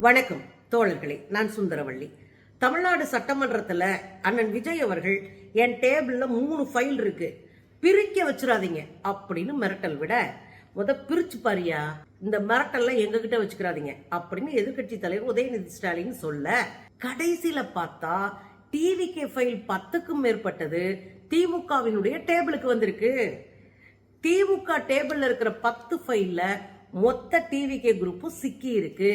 வணக்கம் தோழர்களே, நான் சுந்தரவள்ளி. தமிழ்நாடு சட்டமன்றத்தில் அண்ணன் விஜய் அவர்கள் என் டேபிள்ல 3 ஃபைல் இருக்கு, பிரிக்க வச்சிடாதீங்க அப்படின்னு மிரட்டல் விட, பிரிச்சு பாரியா, இந்த மிரட்டல்லாம் எங்க கிட்ட வச்சுக்கிறாதீங்க அப்படின்னு எதிர்கட்சி தலைவர் உதயநிதி ஸ்டாலின் சொல்ல, கடைசியில பார்த்தா டிவிகே ஃபைல் 10க்கும் மேற்பட்டது திமுகவினுடைய டேபிளுக்கு வந்திருக்கு. திமுக டேபிள்ல இருக்கிற 10 ஃபைல்ல மொத்த டிவிகே குரூப்பும் சிக்கி இருக்கு.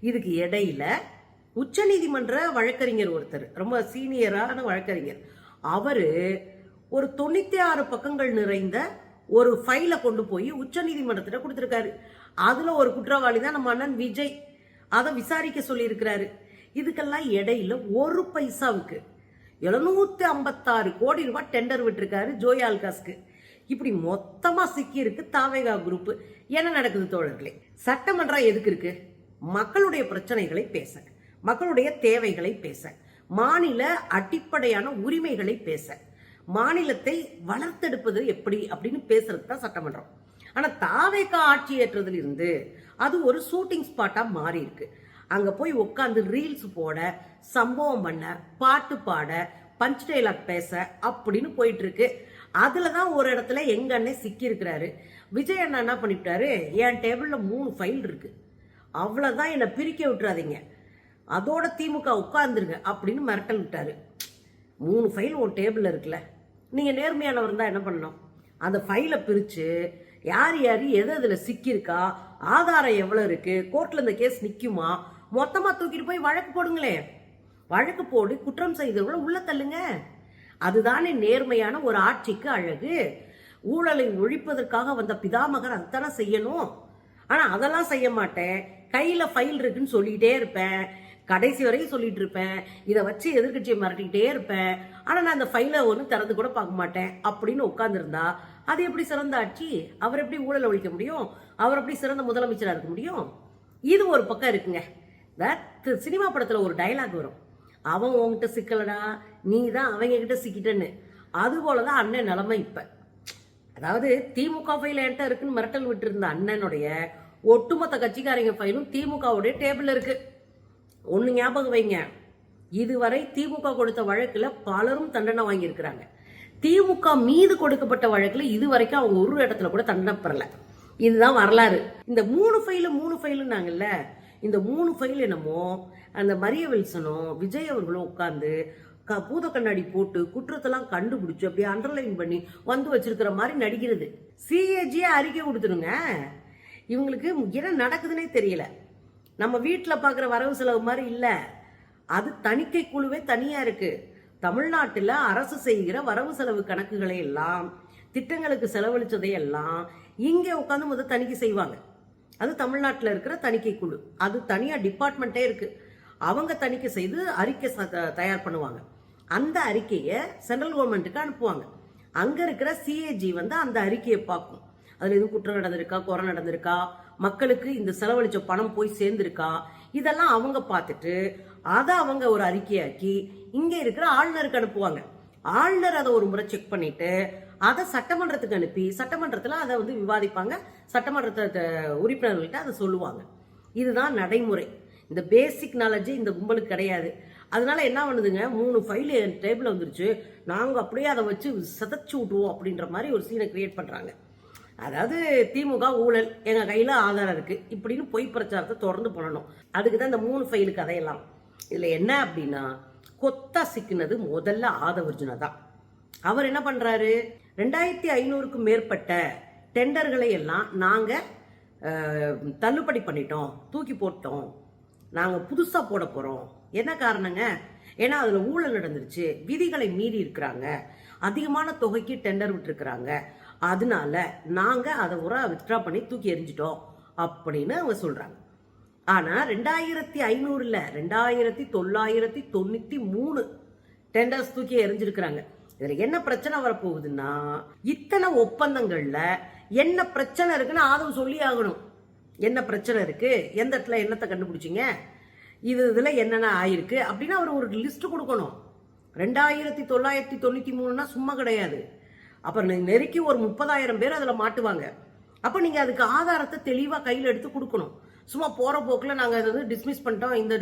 இதுக்கு இடையில உச்சநீதிமன்ற வழக்கறிஞர் ஒருத்தர், ரொம்ப சீனியரான வழக்கறிஞர், அவரு ஒரு 96 பக்கங்கள் நிறைந்த ஒரு ஃபைலை கொண்டு போய் உச்சநீதிமன்றத்தில் கொடுத்திருக்காரு. அதுல ஒரு குற்றவாளி தான் நம்ம அண்ணன் விஜய். அதை விசாரிக்க சொல்லி இருக்கிறாரு. இதுக்கெல்லாம் இடையில ஒரு பைசாவுக்கு 756 கோடி ரூபாய் டெண்டர் விட்டுருக்காரு ஜோய் ஆல்காஸ்க்கு. இப்படி மொத்தமா சிக்கி இருக்கு தாவேகா குரூப். என்ன நடக்குது தோழர்களே? சட்டமன்றம் எதுக்கு இருக்கு? மக்களுடைய பிரச்சனைகளை பேச, மக்களுடைய தேவைகளை பேச, மாநில அடிப்படையான உரிமைகளை பேச, மாநிலத்தை வளர்த்தெடுப்பது எப்படி அப்படின்னு பேசுறது தான் சட்டமன்றம். ஆனா தாவேகா ஆட்சி ஏற்றதுல இருந்து அது ஒரு ஷூட்டிங் ஸ்பாட்டா மாறி இருக்கு. அங்க போய் உட்காந்து ரீல்ஸ் போட, சம்பவம் பண்ண, பாட்டு பாட, பஞ்ச் டைலாக் பேச அப்படின்னு போயிட்டு இருக்கு. அதுலதான் ஒரு இடத்துல எங்க அண்ணன் சிக்கி இருக்கிறாரு. விஜய் அண்ணா என்ன பண்ணிவிட்டாரு, என் டேபிள்ல 3 ஃபைல் இருக்கு, அவ்வளவுதான், என்னை பிரிக்க விட்டுறாதீங்க, அதோட திமுக உட்கார்ந்துருங்க அப்படின்னு மிரட்டல் விட்டாரு. 3 ஃபைல் ஒரு டேபிள்ல இருக்குல்ல, நீங்க நேர்மையானவர் தான் என்ன பண்ணணும், அந்த ஃபைலை பிரிச்சு யார் யார் எது அதுல சிக்கியிருக்கா, ஆதாரம் எவ்வளவு இருக்கு, கோர்ட்ல இந்த கேஸ் நிக்குமா, மொத்தமா தூக்கிட்டு போய் வழக்கு போடுங்களே. வழக்கு போடு, குற்றம் செய்தவர்களை உள்ள தள்ளுங்க. அதுதானே நேர்மையான ஒரு ஆட்சிக்கு அழகு. ஊழலை ஒழிப்பதற்காக வந்த பிதாமகர் அதுதானே செய்யணும். ஆனா அதெல்லாம் செய்ய மாட்டேன், கையில ஃபைல் இருக்குன்னு சொல்லிட்டே இருப்பேன், கடைசி வரைக்கும் சொல்லிட்டு இருப்பேன், இதை வச்சு எதிர்கட்சியை மிரட்டிக்கிட்டே இருப்பேன், ஆனா நான் அந்த ஃபைலை ஒன்றும் திறந்து கூட பார்க்க மாட்டேன் அப்படின்னு உட்கார்ந்துருந்தா அது எப்படி சிறந்த ஆட்சி? அவர் எப்படி ஊழலை ஒழிக்க முடியும்? அவர் எப்படி சிறந்த முதலமைச்சராக இருக்க முடியும்? இது ஒரு பக்கம் இருக்குங்க. சினிமா படத்துல ஒரு டைலாக் வரும், அவன் உன்கிட்ட சிக்கலடா, நீ தான் அவங்க கிட்ட சிக்கிட்டன்னு. அது போலதான் அண்ணன் நிலைமை இப்ப. அதாவது திமுக ஃபைல் என்கிட்ட இருக்குன்னு மிரட்டல் விட்டு இருந்த அண்ணனுடைய ஒட்டுமொத்த கட்சிக்காரங்க ஃபைலும் திமுகவுடைய டேபிள் இருக்கு. ஒண்ணு ஞாபகம் வைங்க, இதுவரை திமுக கொடுத்த வழக்குல பலரும் தண்டனை வாங்கியிருக்கிறாங்க. திமுக மீது கொடுக்கப்பட்ட வழக்குல இதுவரைக்கும் அவங்க ஒரு இடத்துல கூட தண்டனை பெறல. இதுதான் வரலாறு. இந்த 3 ஃபைலுன்னாங்கல்ல, இந்த 3 ஃபைல் என்னமோ அந்த மரிய வில்சனும் விஜய் அவர்களும் உட்கார்ந்து பூத கண்ணாடி போட்டு குற்றத்தெல்லாம் கண்டுபிடிச்சு அப்படியே அண்டர்லைன் பண்ணி வந்து வச்சிருக்கிற மாதிரி நடிக்கிறது. சிஏஜியே அறிக்கை கொடுத்துருங்க. இவங்களுக்கு என்ன நடக்குதுன்னே தெரியல. நம்ம வீட்டில் பார்க்குற வரவு செலவு மாதிரி இல்லை, அது தணிக்கை குழுவே தனியா இருக்கு. தமிழ்நாட்டில் அரசு செய்கிற வரவு செலவு கணக்குகளை எல்லாம், திட்டங்களுக்கு செலவழிச்சதை எல்லாம் இங்கே உட்காந்து முதல் தணிக்கை செய்வாங்க. அது தமிழ்நாட்டில் இருக்கிற தணிக்கை குழு, அது தனியா டிபார்ட்மெண்ட்டே இருக்கு. அவங்க தணிக்கை செய்து அறிக்கை தயார் பண்ணுவாங்க. அந்த அறிக்கையை சென்ட்ரல் கவர்மெண்ட்டுக்கு அனுப்புவாங்க. அங்க இருக்கிற சிஏஜி வந்து அந்த அறிக்கையை பார்க்கும். அதுல எதுவும் குற்றம் நடந்திருக்கா, குறை நடந்திருக்கா, மக்களுக்கு இந்த செலவழிச்ச பணம் போய் சேர்ந்திருக்கா, இதெல்லாம் அவங்க பார்த்துட்டு அதை அவங்க ஒரு அறிக்கையாக்கி இங்க இருக்கிற ஆளுநருக்கு அனுப்புவாங்க. ஆளுநர் அதை ஒரு முறை செக் பண்ணிட்டு அதை சட்டமன்றத்துக்கு அனுப்பி சட்டமன்றத்துல அதை வந்து விவாதிப்பாங்க. சட்டமன்றத்தை உறுப்பினர்கள்ட்ட அதை சொல்லுவாங்க. இதுதான் நடைமுறை. இந்த பேசிக் நாலேஜ் இந்த கும்பலுக்கு கிடையாது. அதனால என்ன பண்ணுதுங்க, 3 ஃபைல் என் டேபிள் வந்துருச்சு, நாங்க அப்படியே அதை வச்சு சதைச்சு விட்டுருவோம் அப்படின்ற மாதிரி ஒரு சீனை கிரியேட் பண்றாங்க. அதாவது திமுக ஊழல், எங்க கையில ஆதாரம் இருக்கு இப்படின்னு பொய் பிரச்சாரத்தை தொடர்ந்து பண்ணணும். அதுக்குதான் இந்த 3 ஃபைலு கதையெல்லாம். இதுல என்ன அப்படின்னா, கொத்தா சிக்கினது முதல்ல ஆதவர்ஜுனா தான். அவர் என்ன பண்றாரு, 2500க்கும் மேற்பட்ட டெண்டர்களை எல்லாம் நாங்க தள்ளுபடி பண்ணிட்டோம், தூக்கி போட்டோம், நாங்க புதுசா போட போறோம். என்ன காரணங்க? ஏன்னா அதுல ஊழல் நடந்துருச்சு, விதிகளை மீறி இருக்கிறாங்க, அதிகமான தொகைக்கு டெண்டர் விட்டுருக்காங்க, அதனால நாங்க அதை வித்ட்ரா பண்ணி தூக்கி எறிஞ்சிட்டோம் அப்படின்னு அவங்க சொல்றாங்க. ஆனா 2500 2993 டெண்டர்ஸ் தூக்கி எறிஞ்சிருக்கிறாங்க. இதுல என்ன பிரச்சனை வரப்போகுதுன்னா, இத்தனை ஒப்பந்தங்கள்ல என்ன பிரச்சனை இருக்குன்னு ஆதவ் சொல்லி ஆகணும். என்ன பிரச்சனை இருக்கு, எந்த இடத்துல என்னத்தை கண்டுபிடிச்சிங்க, இதுல என்னென்ன ஆயிருக்கு அப்படின்னு அவர் ஒரு லிஸ்ட் கொடுக்கணும். 2993 சும்மா கிடையாது. அப்புறம் நெருக்கி ஒரு 30,000 பேர் அதுல மாட்டுவாங்க. அப்ப நீங்க அதுக்கு ஆதாரத்தை தெளிவா கையில் எடுத்து கொடுக்கணும். சும்மா போற போக்குல நாங்க இதை வந்து டிஸ்மிஸ் பண்ணிட்டோம், இந்த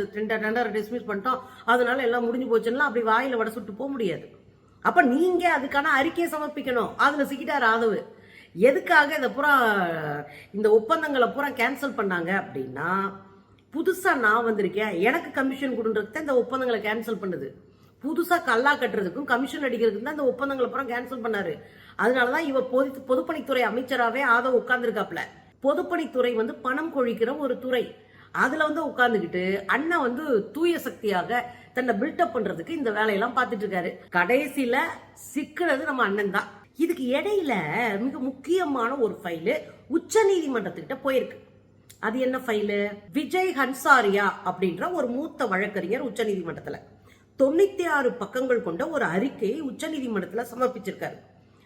டெண்டரை டிஸ்மிஸ் பண்ணிட்டோம், அதனால எல்லாம் முடிஞ்சு போச்சுன்னா அப்படி வாயில வட சுட்டு போக முடியாது. அப்ப நீங்க அதுக்கான அறிக்கையை சமர்ப்பிக்கணும். அதுல சிக்கிட்டார் ஆதவு. எதுக்காக இதை பூரா இந்த ஒப்பந்தங்களை பூரா கேன்சல் பண்ணாங்க அப்படின்னா, புதுசா நான் வந்திருக்கேன், எனக்கு கமிஷன் கொடுன்றதுக்கு இந்த ஒப்பந்தங்களை கேன்சல் பண்ணுது. புதுசா கல்லா கட்டுறதுக்கும் கமிஷன் அடிக்கிறதுக்கும் தான் இந்த ஒப்பந்தங்களை பூரா கேன்சல் பண்ணாரு. அதனாலதான் இவ பொதுப்பணித்துறை அமைச்சராவே ஆதவ் உட்கார்ந்துருக்காப்ல. பொதுப்பணித்துறை வந்து பணம் கொழிக்கிற ஒரு துறை. அதுல வந்து உட்கார்ந்துகிட்டு அண்ணன் வந்து தூய சக்தியாக தன்னை பில்டப் பண்றதுக்கு இந்த வேலையெல்லாம் பார்த்துட்டு இருக்காரு. கடைசியில சிக்கிறது நம்ம அண்ணன் தான். இதுக்கு இடையில மிக முக்கியமான ஒரு ஃபைலு உச்ச நீதிமன்றத்துக்கிட்ட போயிருக்கு. அது என்ன ஃபைலு? விஜய் ஹன்சாரியா அப்படின்ற ஒரு மூத்த வழக்கறிஞர் உச்ச நீதிமன்றத்துல 96 பக்கங்கள் கொண்ட ஒரு அறிக்கையை உச்ச நீதிமன்றத்துல சமர்ப்பிச்சிருக்காரு.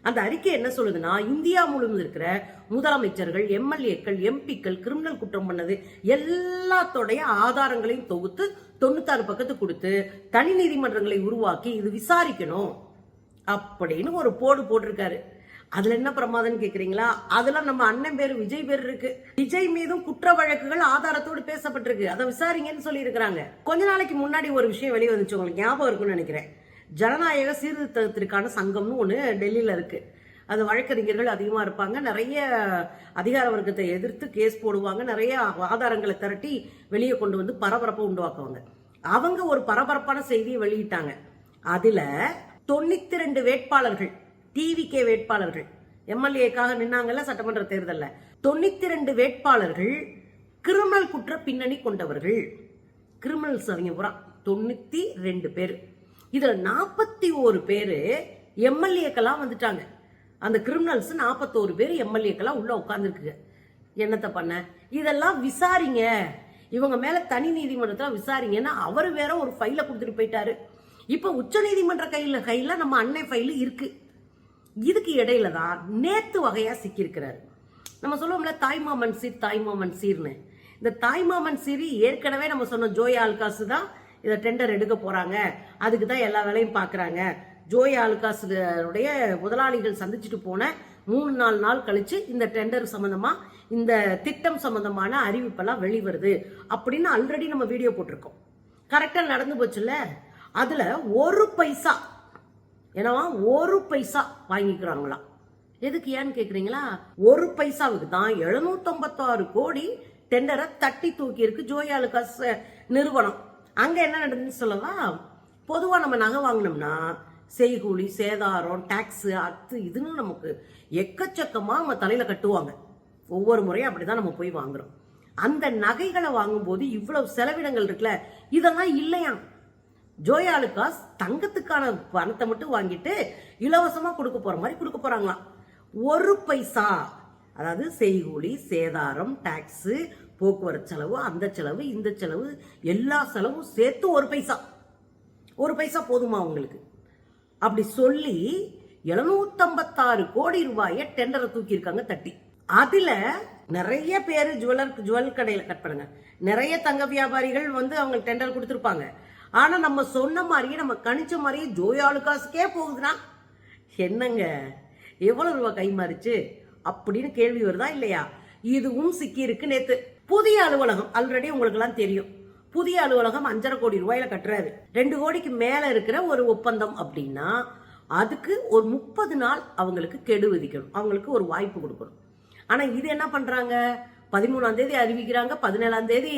அந்த அறிக்கை என்ன சொல்லுதுன்னா, இந்தியா முழுவதும் இருக்கிற முதலமைச்சர்கள், எம்எல்ஏக்கள், எம்பிக்கள் கிரிமினல் குற்றம் பண்ணது எல்லாத்தோடைய ஆதாரங்களையும் தொகுத்து 96 பக்கத்துக்கு கொடுத்து தனி நீதிமன்றங்களை உருவாக்கி இது விசாரிக்கணும் அப்படின்னு ஒரு போடு போட்டிருக்காரு. அதுல என்ன பிரமாதம் கேக்குறீங்களா? அதுல நம்ம அண்ணன் பேரு விஜய் பேர் இருக்கு. விஜய் மீதும் குற்ற வழக்குகள் ஆதாரத்தோடு பேசப்பட்டிருக்கு. அதை விசாரிங்கன்னு சொல்லி இருக்கிறாங்க. கொஞ்ச நாளைக்கு முன்னாடி ஒரு விஷயம் வெளியே வந்துச்சு, உங்களுக்கு ஞாபகம் இருக்குன்னு நினைக்கிறேன். ஜனநாயக சீர்திருத்தத்திற்கான சங்கம்னு ஒண்ணு டெல்லியில இருக்கு. அது வழக்கறிஞர்கள் அதிகமா இருப்பாங்க, நிறைய அதிகார வர்க்கத்தை எதிர்த்து கேஸ் போடுவாங்க, நிறைய ஆதாரங்களை திரட்டி வெளியே கொண்டு வந்து பரபரப்பை உண்டாக்குவாங்க. அவங்க ஒரு பரபரப்பான செய்தியை வெளியிட்டாங்க. அதுல 92 வேட்பாளர்கள், டிவிகே வேட்பாளர்கள், எம்எல்ஏக்காக நின்னாங்கல்ல சட்டமன்ற தேர்தல்ல, 92 வேட்பாளர்கள் கிரிமினல் குற்ற பின்னணி கொண்டவர்கள். கிரிமினல்ஸ் அவங்க பூரா 92 பேர். இதுல 41 பேரு எம்எல்ஏக்கெல்லாம் வந்துட்டாங்க. அந்த கிரிமினல்ஸ் 41 பேர் எம்எல்ஏக்கெல்லாம் உள்ள உட்கார்ந்துருக்கு. என்னத்த பண்ண? இதெல்லாம் விசாரிங்க, இவங்க மேல தனி நீதிமன்றத்துல விசாரிங்கன்னா அவர் வேற ஒரு ஃபைல கொடுத்துட்டு போயிட்டாரு. இப்ப உச்ச நீதிமன்ற கையில நம்ம அண்ணன் ஃபைல் இருக்கு. இதுக்கு இடையில தான் நேத்து வகையா சிக்கியிருக்கிறாரு. நம்ம சொல்லுவோம்ல தாய்மாமன் சீர்னு. இந்த தாய்மாமன் சீரி ஏற்கனவே நம்ம சொன்ன ஜோய் ஆல்காசு தான் இதை டெண்டர் எடுக்க போறாங்க, அதுக்கு தான் எல்லா வேலையும் பாக்குறாங்க. ஜோய் ஆல்காசுடைய முதலாளிகள் சந்திச்சுட்டு போன 3-4 நாள் கழிச்சு இந்த டெண்டர் சம்பந்தமா, இந்த திட்டம் சம்பந்தமான அறிவிப்பெல்லாம் வெளிவருது அப்படின்னு ஆல்ரெடி நம்ம வீடியோ போட்டிருக்கோம். கரெக்டா நடந்து போச்சுல்ல. அதுல 1 பைசா, ஏன்னா 1 பைசா வாங்கிக்கிறாங்களாம். எதுக்கு ஏன்னு கேக்குறீங்களா? 1 பைசாவுக்கு தான் 756 கோடி டெண்டரை தட்டி தூக்கி இருக்கு ஜோய் ஆலுகாஸ் நிறுவனம். அங்க என்ன நடந்துன்னு சொல்லவா? பொதுவா நம்ம நகை வாங்கினோம்னா செய்கூலி, சேதாரம், டாக்ஸ், அத்து இதுன்னு நமக்கு எக்கச்சக்கமா நம்ம தலையில கட்டுவாங்க. ஒவ்வொரு முறையும் அப்படிதான் நம்ம போய் வாங்குறோம். அந்த நகைகளை வாங்கும்போது இவ்வளவு செலவினங்கள் இருக்குல்ல, இதெல்லாம் இல்லையா? ஜோய் ஆலுகாஸ் தங்கத்துக்கான பணத்தை மட்டும் வாங்கிட்டு இலவசமா கொடுக்க போற மாதிரி கொடுக்க போறாங்களாம். 1 பைசா, அதாவது செய்கூலி, சேதாரம், டாக்ஸ், போக்குவரத்து செலவு, அந்த செலவு, இந்த செலவு, எல்லா செலவும் சேர்த்து 1 பைசா போதுமா உங்களுக்கு? அப்படி சொல்லி 756 கோடி ரூபாயை டெண்டரை தூக்கி இருக்காங்க தட்டி. அதுல நிறைய பேரு ஜுவல் கடையில கட் பண்ணுங்க, நிறைய தங்க வியாபாரிகள் வந்து அவங்க டெண்டர் கொடுத்திருப்பாங்க. ஆனா நம்ம சொன்ன மாதிரியே, நம்ம கணிச்ச மாதிரியே ஜோய் ஆலுகாஸுக்கே போகுதுன்னா என்னங்க, எவ்வளவு ரூபாய் கை மாறிச்சு அப்படின்னு கேள்வி வருதா இல்லையா? இதுவும் சிக்கி இருக்கு. நேத்து புதிய அலுவலகம், ஆல்ரெடி உங்களுக்கு எல்லாம் தெரியும், புதிய அலுவலகம் 5.5 கோடி ரூபாயில கட்டுறாரு. 2 கோடிக்கு மேல இருக்கிற ஒரு ஒப்பந்தம் அப்படின்னா அதுக்கு ஒரு 30 நாள் அவங்களுக்கு கெடு விதிக்கணும், அவங்களுக்கு ஒரு வாய்ப்பு கொடுக்கணும். ஆனா இது என்ன பண்றாங்க? 13ஆம் தேதி அறிவிக்கிறாங்க, 17ஆம் தேதி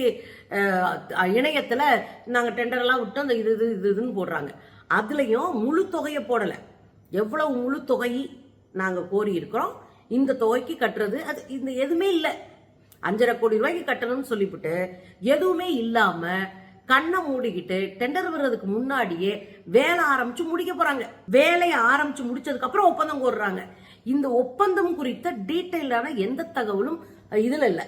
இணையத்துல நாங்க டெண்டர் எல்லாம் விட்டு அந்த இதுன்னு போடுறாங்க. அதுலயும் முழு தொகையை போடல. எவ்வளவு முழு தொகை நாங்க கோரி இருக்கிறோம், இந்த தொகைக்கு கட்டுறது, அது இந்த எதுவுமே இல்லை. 5.5 கோடி ரூபாய்க்கு கட்டணும்னு சொல்லிவிட்டு எதுவுமே இல்லாம கண்ணை மூடிக்கிட்டு டெண்டர் வர்றதுக்கு முன்னாடியே வேலை ஆரம்பிச்சு முடிக்க போறாங்க. வேலையை ஆரம்பிச்சு முடிச்சதுக்கு அப்புறம் ஒப்பந்தம் கோர்றாங்க. இந்த ஒப்பந்தம் குறித்த டீட்டெயிலான எந்த தகவலும் இதுல இல்ல,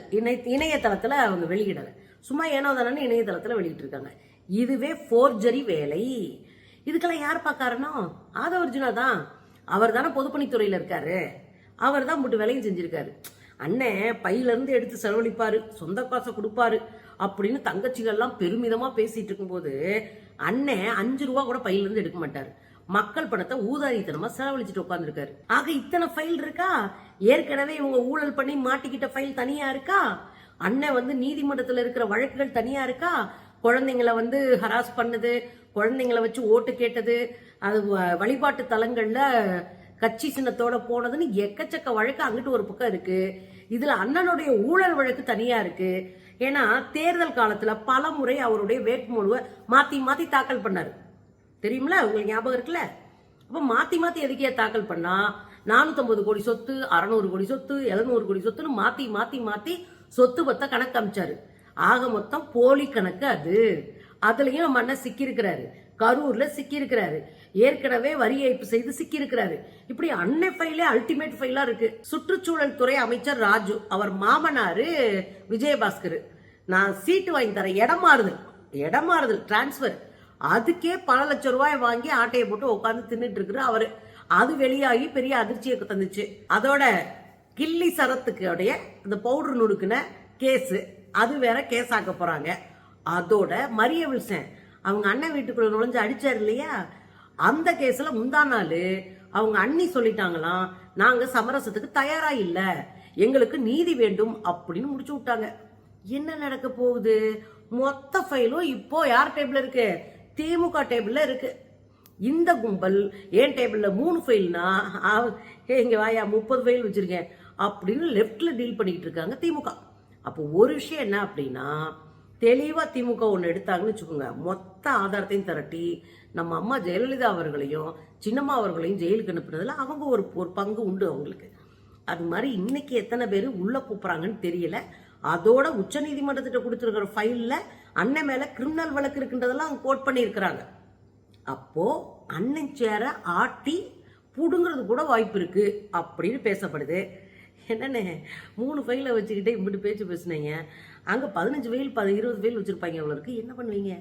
இணையதளத்துல அவங்க வெளியிடல. சும்மா ஏனோ தானே இணையதளத்துல வெளியிட்டு இருக்காங்க. இதுவே ஃபோர்ஜரி வேலை. இதுக்கெல்லாம் யார் பார்க்காரணும்? ஆதவ அர்ஜுனா தான். அவர் தானே பொதுப்பணித்துறையில இருக்காரு, அவர் தான் போட்டு வேலையும் செஞ்சிருக்காரு. அண்ணன் பையில இருந்து எடுத்து செலவழிப்பாரு, சொந்த காசை கொடுப்பாரு அப்படின்னு தங்கச்சிகள்லாம் பெருமிதமா பேசிட்டு இருக்கும்போது அண்ணன் 5 ரூபா கூட பையில இருந்து எடுக்க மாட்டாரு. மக்கள் பணத்தை ஊதாரித்தனமா செலவழிச்சுட்டு உட்கார்ந்துருக்காரு. ஆக இத்தனை ஃபைல் இருக்கா? ஏற்கனவே இவங்க ஊழல் பண்ணி மாட்டிக்கிட்ட ஃபைல் தனியா இருக்கா? அண்ணன் வந்து நீதிமன்றத்தில் இருக்கிற வழக்குகள் தனியா இருக்கா, குழந்தைங்களை வந்து ஹராஸ் பண்ணது, குழந்தைங்களை வச்சு ஓட்டு கேட்டது, அது வழிபாட்டு தலங்கள்ல கட்சி சின்னத்தோட போனதுன்னு எக்கச்சக்க வழக்கு அங்கிட்டு ஒரு பக்கம் இருக்கு. இதுல அண்ணனுடைய ஊழல் வழக்கு தனியா இருக்கு. ஏன்னா தேர்தல் காலத்துல பல முறை அவருடைய வேட்புமனுவை மாத்தி மாத்தி தாக்கல் பண்ணாரு, தெரியுங்களா, உங்களுக்கு ஞாபகம் இருக்குல்ல? அப்ப மாத்தி மாத்தி எதுக்கே தாக்கல் பண்ணா 450 கோடி சொத்து, 600 கோடி சொத்து, 700 கோடி சொத்துன்னு மாத்தி மாத்தி மாத்தி சொத்து பத்த கணக்கு அமைச்சாரு. ஆக மொத்தம் போலி கணக்கு அது. அதுலயும் நம்ம அண்ணன் சிக்கி இருக்கிறாரு, கரூர்ல சிக்கி இருக்கிறாரு, ஏற்கனவே வரி ஏய்ப்பு செய்து சிக்கி இருக்கிறாரு. இப்படி அன்னை ஃபைலே அல்டிமேட் ஃபைலா இருக்கு. சுற்றுச்சூழல் துறை அமைச்சர் ராஜு, அவர் மாமனாரு விஜயபாஸ்கர், நான் சீட்டு வாங்கி தரேன், இடம் மாறுதல் டிரான்ஸ்பர், அதுக்கே பல லட்சம் ரூபாய் வாங்கி ஆட்டையை போட்டு உட்காந்து தின்னுட்டு இருக்கிற அவரு. அது வெளியாகி பெரிய அதிர்ச்சியை தந்துச்சு. அதோட கில்லி சரத்துக்கு அந்த பவுடர் நுடுக்குன கேஸ், அது வேற கேஸ் ஆக்க போறாங்க. அதோட மரிய வில்சன் அவங்க அண்ணன் வீட்டுக்குள்ள நுழைஞ்சு அடிச்சாரு இல்லையா, அந்த கேஸ்ல முந்தா நாள் அவங்க அண்ணி சொல்லிட்டாங்களாம், நாங்க சமரசத்துக்கு தயாரா இல்ல, எங்களுக்கு நீதி வேண்டும் அப்படின்னு முடிச்சு விட்டாங்க. என்ன நடக்க போகுது? மொத்த ஃபைலும் இப்போ யார் டேபிள் இருக்கு? திமுக டேபிள்ல இருக்கு. இந்த கும்பல் ஏன் டேபிள்ல 3 ஃபைல்னா, இங்க வாயா 30 ஃபைல் வச்சிருக்கேன் அப்படின்னு லெப்ட்ல டீல் பண்ணிட்டு இருக்காங்க திமுக. அப்போ ஒரு விஷயம் என்ன அப்படின்னா, தெளிவா திமுக ஒன்று எடுத்தாங்கன்னு வச்சுக்கோங்க, மொத்த ஆதாரத்தையும் திரட்டி நம்ம அம்மா ஜெயலலிதா அவர்களையும் சின்னம்மா அவர்களையும் ஜெயிலுக்கு அனுப்புனதுல அவங்க ஒரு பங்கு உண்டு அவங்களுக்கு. அது மாதிரி இன்னைக்கு எத்தனை பேர் உள்ள கூப்பிடுறாங்கன்னு தெரியல. அதோட உச்ச நீதிமன்றத்திட்ட கொடுத்துருக்கிற ஃபைல்ல அண்ணன் மேல கிரிமினல் வழக்கு இருக்குன்றதெல்லாம் அவங்க கோட் பண்ணியிருக்கிறாங்க. அப்போ அண்ணன் சேர ஆட்டி புடுங்கிறது கூட வாய்ப்பு இருக்கு அப்படின்னு பேசப்படுது. என்னன்னு 3 ஃபைலை வச்சுக்கிட்டே இப்படி பேச்சு பேசுனீங்க, அங்க 15 ஃபைல் 20 ஃபைல் வச்சிருப்பாங்க. அவ்வளோ இருக்கு, என்ன பண்ணுவீங்க?